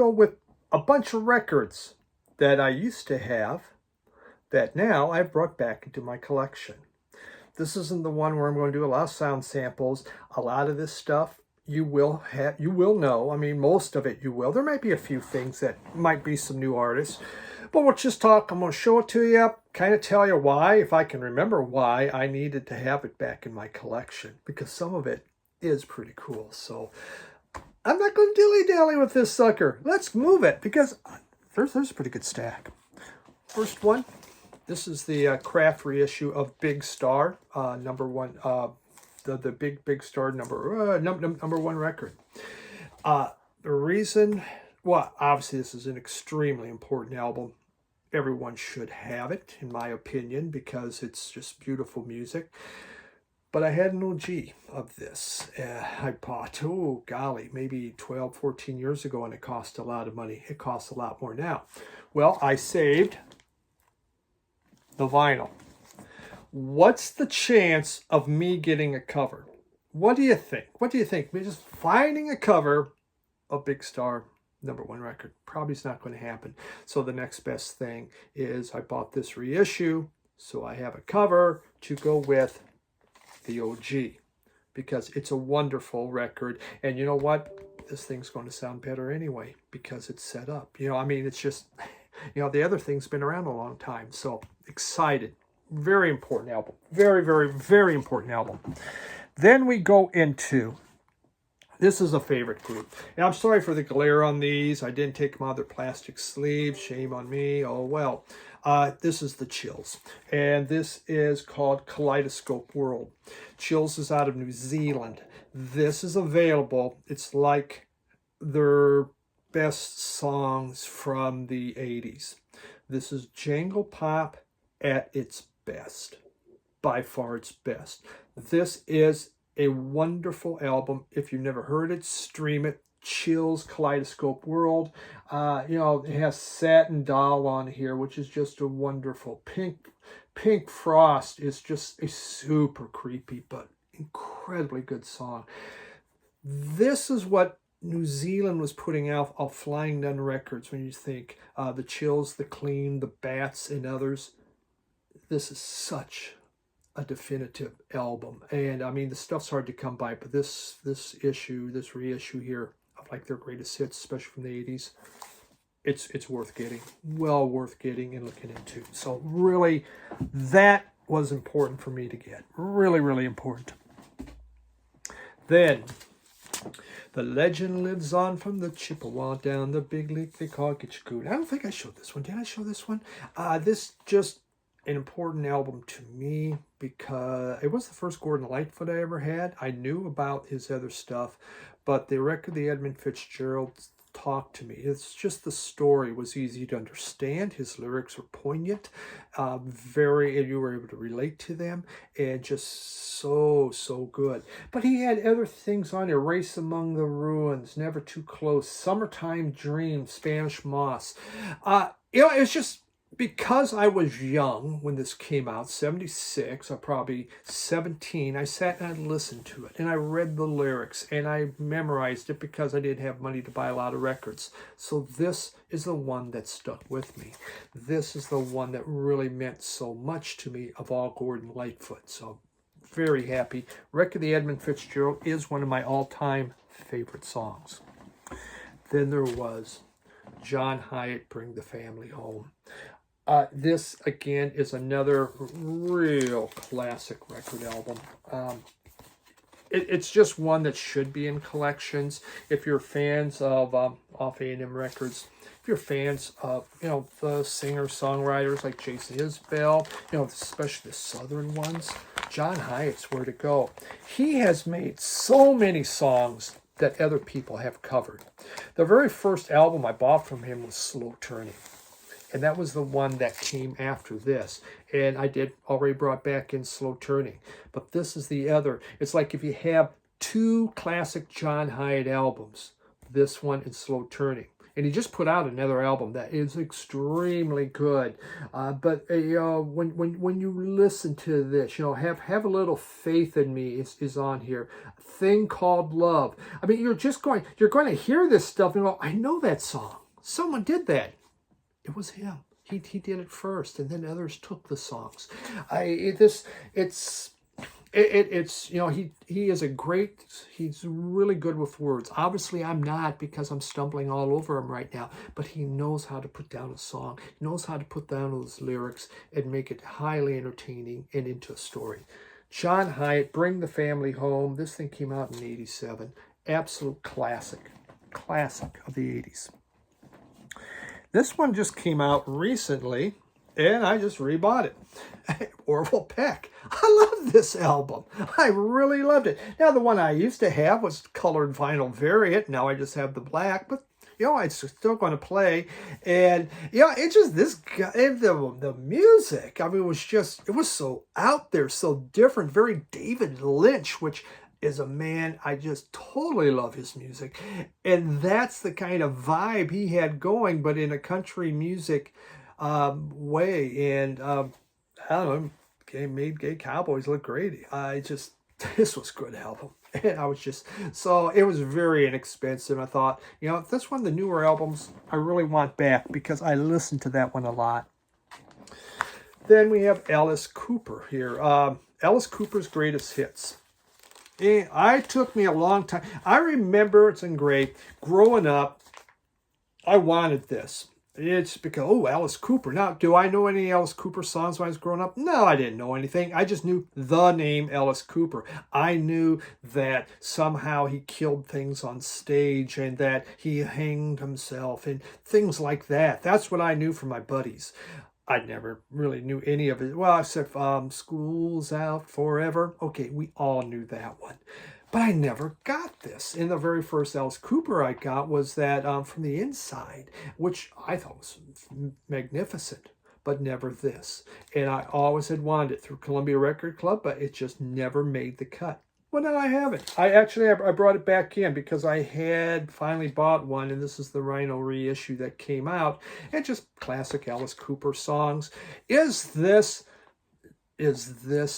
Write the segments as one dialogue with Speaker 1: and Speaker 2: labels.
Speaker 1: go with a bunch of records that I used to have that now I've brought back into my collection. This isn't the one where I'm going to do a lot of sound samples. A lot of this stuff you will know. I mean, most of it you will. There might be a few things that might be some new artists. But we'll just talk. I'm going to show it to you, kind of tell you why, if I can remember why I needed to have it back in my collection, because some of it is pretty cool. So I'm not going to dilly-dally with this sucker. Let's move it, because there's a pretty good stack. First one, this is the craft reissue of Big Star, number one, the Big Star number one record. The reason, well, obviously this is an extremely important album. Everyone should have it, in my opinion, because it's just beautiful music. But I had an OG of this. I bought, oh golly, maybe 12, 14 years ago, and it cost a lot of money. It costs a lot more now. Well, I saved the vinyl. What's the chance of me getting a cover? What do you think? What do you think? Me just finding a cover of Big Star number one record? Probably is not going to happen. So the next best thing is I bought this reissue, so I have a cover to go with the OG, because it's a wonderful record. And you know what? This thing's going to sound better anyway because it's set up. You know, I mean, it's just, you know, the other thing's been around a long time. So excited. Very important album. Very, very, very important album. Then we go into, this is a favorite group. And I'm sorry for the glare on these. I didn't take them out of their plastic sleeves. Shame on me. Oh, well. This is the Chillz. And this is called Kaleidoscope World. Chillz is out of New Zealand. This is available. It's like their best songs from the 80s. This is jangle pop at its best. By far its best. This is a wonderful album. If you've never heard it, stream it. Chillz Kaleidoscope World. You know, it has Satin Doll on here, which is just a wonderful. Pink Frost is just a super creepy but incredibly good song. This is what New Zealand was putting out of Flying Nun Records when you think the Chillz, the Clean, the Bats, and others. This is such a definitive album. And I mean, the stuff's hard to come by, but this reissue here of like their greatest hits, especially from the 80s, it's worth getting. Well worth getting and looking into. So really, that was important for me to get. Really, really important. Then, the legend lives on from the Chippewa down the big lake they call Gitchgoot. I don't think I showed this one. Did I show this one? This just an important album to me because it was the first Gordon Lightfoot I ever had. I knew about his other stuff, but the record, the Edmund Fitzgerald, talked to me. It's just the story was easy to understand. His lyrics were poignant, you were able to relate to them, and just so good. But he had other things on there: Race Among the Ruins, Never Too Close, Summertime Dream, Spanish Moss. You know, it's just, because I was young when this came out, 76, or probably 17, I sat and I listened to it, and I read the lyrics, and I memorized it because I didn't have money to buy a lot of records. So this is the one that stuck with me. This is the one that really meant so much to me of all Gordon Lightfoot. So very happy. Record the Edmund Fitzgerald is one of my all-time favorite songs. Then there was John Hyatt, Bring the Family Home. This, again, is another real classic record album. It's just one that should be in collections. If you're fans of off A&M Records, if you're fans of, you know, the singer-songwriters like Jason Isbell, you know, especially the Southern ones, John Hyatt's where to go. He has made so many songs that other people have covered. The very first album I bought from him was Slow Turning. And that was the one that came after this. And I did already brought back in Slow Turning. But this is the other. It's like if you have two classic John Hyatt albums, this one and Slow Turning. And he just put out another album that is extremely good. But when you listen to this, have a little faith in me is on here. A Thing Called Love. I mean, you're going to hear this stuff and go, I know that song. Someone did that. It was him. He did it first, and then others took the songs. He is a great, he's really good with words. Obviously, I'm not, because I'm stumbling all over him right now, but he knows how to put down a song. He knows how to put down those lyrics and make it highly entertaining and into a story. John Hyatt, Bring the Family Home. This thing came out in '87. Absolute classic of the '80s. This one just came out recently, and I just rebought it. Orville Peck. I love this album. I really loved it. Now, the one I used to have was colored vinyl variant. Now I just have the black, but it's still going to play. And it's just this guy, the music. I mean, it was so out there, so different, very David Lynch, which is a man, I just totally love his music. And that's the kind of vibe he had going, but in a country music way. And I don't know, made gay cowboys look great. This was a good album. And it was very inexpensive. I thought, that's one of the newer albums I really want back, because I listened to that one a lot. Then we have Alice Cooper here. Alice Cooper's Greatest Hits. It took me a long time. I remember, it's engraved, growing up, I wanted this. It's because, Alice Cooper. Now, do I know any Alice Cooper songs when I was growing up? No, I didn't know anything. I just knew the name Alice Cooper. I knew that somehow he killed things on stage and that he hanged himself and things like that. That's what I knew from my buddies. I never really knew any of it. Well, except School's Out Forever. Okay, we all knew that one. But I never got this. And the very first Alice Cooper I got was that From the Inside, which I thought was magnificent, but never this. And I always had wanted it through Columbia Record Club, but it just never made the cut. Well, now I have it. I brought it back in because I had finally bought one, and this is the Rhino reissue that came out. And just classic Alice Cooper songs. Is this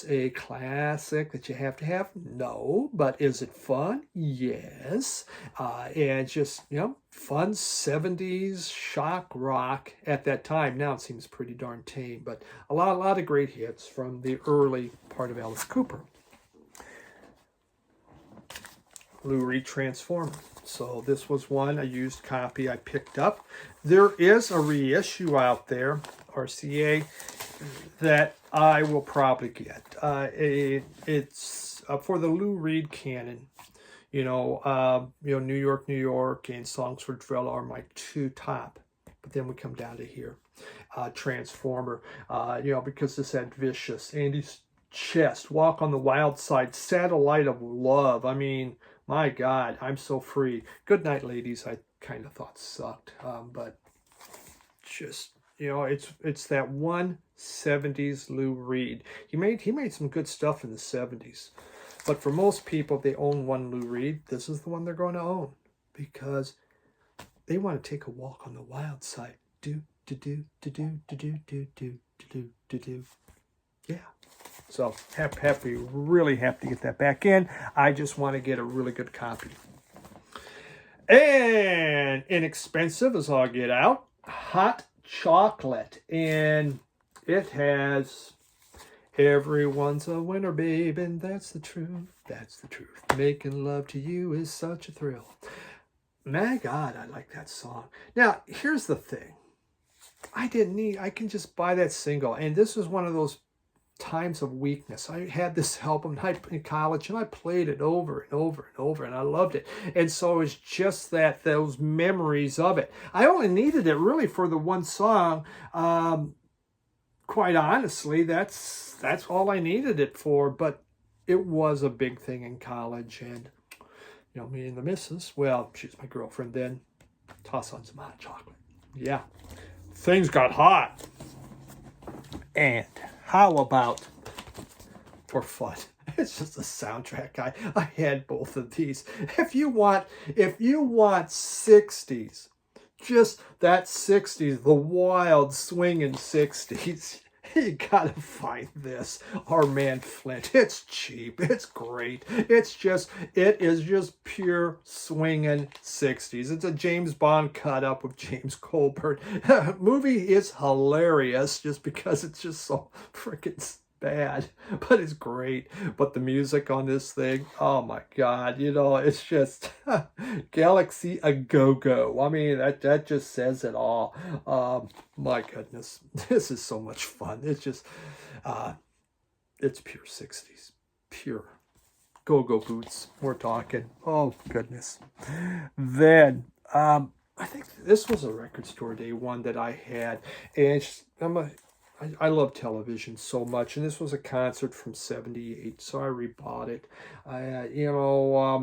Speaker 1: a classic that you have to have? No. But is it fun? Yes. And just, fun 70s shock rock at that time. Now it seems pretty darn tame, but a lot of great hits from the early part of Alice Cooper. Lou Reed Transformer. So this was one, a used copy I picked up. There is a reissue out there, RCA, that I will probably get. It's for the Lou Reed canon. New York, New York, and Songs for Drill are my two top. But then we come down to here, Transformer. Because this had Vicious, Andy's Chest, Walk on the Wild Side, Satellite of Love. I mean, my God, I'm So Free. Good Night, Ladies, I kind of thought sucked. But just, it's that one 70s Lou Reed. He made some good stuff in the 70s. But for most people, they own one Lou Reed. This is the one they're going to own because they want to take a walk on the wild side. Do, do, do, do, do, do, do, do, do, do, do, do. Yeah. So really happy to get that back in. I just want to get a really good copy. And inexpensive as all get out, Hot Chocolate. And it has Everyone's a winner, babe, and that's the truth. That's the truth. Making love to you is such a thrill. My God, I like that song. Now, here's the thing. I can just buy that single. And this was one of those times of weakness. I had this album in college and I played it over and over and over and I loved it. And so it's just those memories of it. I only needed it really for the one song. Quite honestly, that's all I needed it for. But it was a big thing in college. And, me and the missus, well, she was my girlfriend then, toss on some hot chocolate. Yeah, things got hot. And how about for fun? It's just a soundtrack. I had both of these. If you want 60s just that 60s, the wild swinging 60s. You gotta find this. Our man Flint. It's cheap. It's great. It is just pure swinging 60s. It's a James Bond cut up with James Colbert. Movie is hilarious just because it's just so freaking bad, but it's great. But the music on this thing, oh my God, you know, it's just Galaxy a go-go. I mean, that just says it all. My goodness, this is so much fun. It's just, it's pure 60s, pure go-go boots. We're talking. Oh goodness. Then, I think this was a record store day one that I had, and I love television so much, and this was a concert from '78, so I rebought it.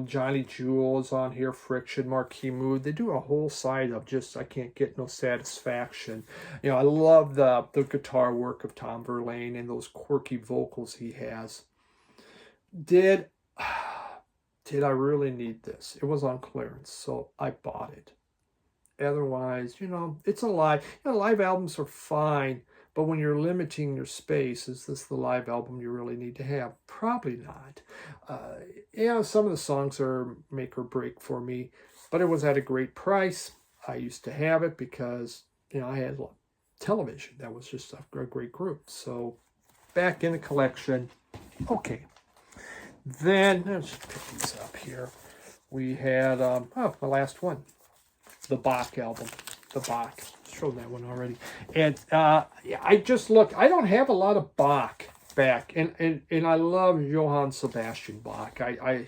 Speaker 1: Johnny Jewel is on here, Friction, Marquee Mood. They do a whole side of just I Can't Get No Satisfaction. You know, I love the guitar work of Tom Verlaine and those quirky vocals he has. Did I really need this? It was on clearance, so I bought it. Otherwise, you know, it's a live. You know, live albums are fine. But when you're limiting your space, is this the live album you really need to have? Probably not. Some of the songs are make or break for me, but it was at a great price. I used to have it because, you know, I had television. That was just a great group. So back in the collection. Okay. Then, let's just pick these up here. We had, my last one, the Bach album. The Bach. Showed that one already. And I just look, I don't have a lot of Bach back. And I love Johann Sebastian Bach.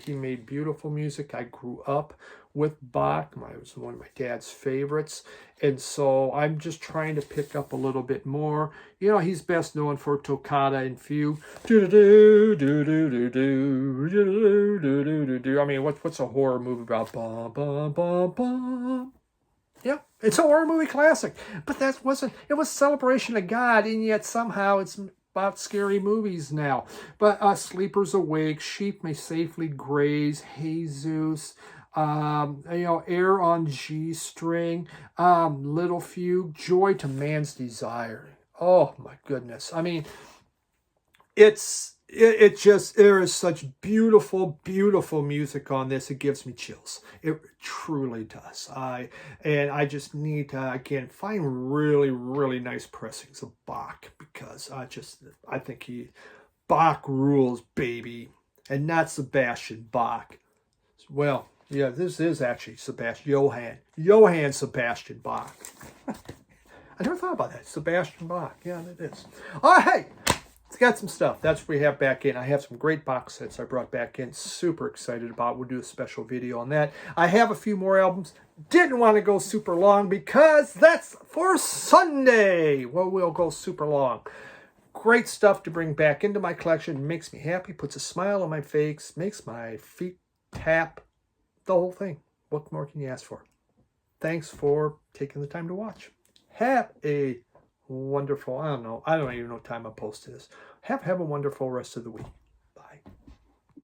Speaker 1: He made beautiful music. I grew up with Bach. It was one of my dad's favorites. And so I'm just trying to pick up a little bit more. You know, he's best known for Toccata and Fugue. I mean, what's a horror movie about? Bum, bum, bum, bum. Yeah, it's a horror movie classic, but it was Celebration of God, and yet somehow it's about scary movies now. But Sleepers Awake, Sheep May Safely Graze, Jesus, Air on G String, Little Fugue, Joy to Man's Desire. Oh my goodness. I mean, there is such beautiful, beautiful music on this. It gives me chills. It truly does. I just need to, again, find really, really nice pressings of Bach because I think Bach rules, baby. And not Sebastian Bach. Well, yeah, this is actually Johann Sebastian Bach. I never thought about that. Sebastian Bach. Yeah, it is. Oh, hey! It's got some stuff. That's what we have back in. I have some great box sets I brought back in. Super excited about. We'll do a special video on that. I have a few more albums. Didn't want to go super long because that's for Sunday. Well, we'll go super long. Great stuff to bring back into my collection. Makes me happy. Puts a smile on my face. Makes my feet tap. The whole thing. What more can you ask for? Thanks for taking the time to watch. Have a wonderful, I don't even know what time I'm posting this. Have a wonderful rest of the week.